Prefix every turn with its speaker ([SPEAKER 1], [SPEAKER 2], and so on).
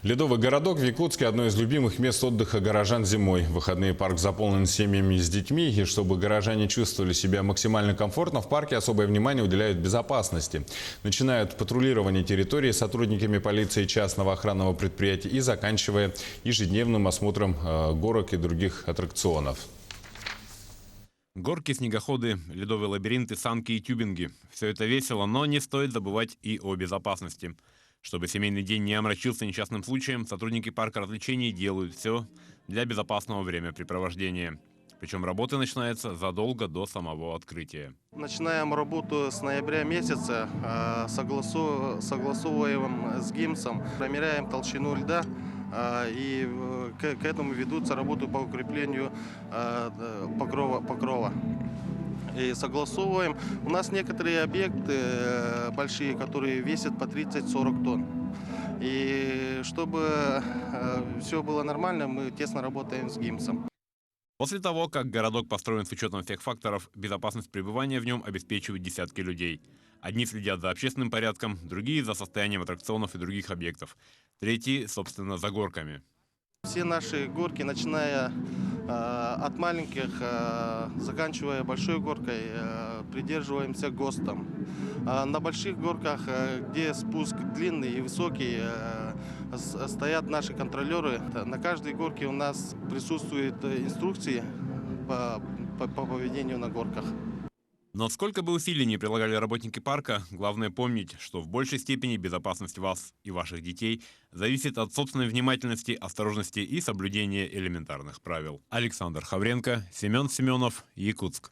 [SPEAKER 1] Ледовый городок в Якутске – одно из любимых мест отдыха горожан зимой. В выходные парк заполнен семьями с детьми. И чтобы горожане чувствовали себя максимально комфортно, в парке особое внимание уделяют безопасности. Начиная от патрулирования территории сотрудниками полиции частного охранного предприятия и заканчивая ежедневным осмотром горок и других аттракционов.
[SPEAKER 2] Горки, снегоходы, ледовые лабиринты, санки и тюбинги. Все это весело, но не стоит забывать и о безопасности. Чтобы семейный день не омрачился несчастным случаем, сотрудники парка развлечений делают все для безопасного времяпрепровождения. Причем работа начинается задолго до самого открытия.
[SPEAKER 3] Начинаем работу с ноября месяца, согласовываем с ГИМСом, промеряем толщину льда, и к этому ведутся работы по укреплению покрова. И согласовываем. У нас некоторые объекты большие, которые весят по 30-40 тонн. И чтобы все было нормально, мы тесно работаем с ГИМСом.
[SPEAKER 2] После того, как городок построен с учетом всех факторов, безопасность пребывания в нем обеспечивают десятки людей. Одни следят за общественным порядком, другие за состоянием аттракционов и других объектов, третьи, собственно, за горками.
[SPEAKER 3] Все наши горки, начиная от маленьких, заканчивая большой горкой, придерживаемся ГОСТом. На больших горках, где спуск длинный и высокий, стоят наши контролеры. На каждой горке у нас присутствуют инструкции по поведению на горках.
[SPEAKER 2] Но сколько бы усилий ни прилагали работники парка, главное помнить, что в большей степени безопасность вас и ваших детей зависит от собственной внимательности, осторожности и соблюдения элементарных правил. Александр Хавренко, Семен Семенов, Якутск.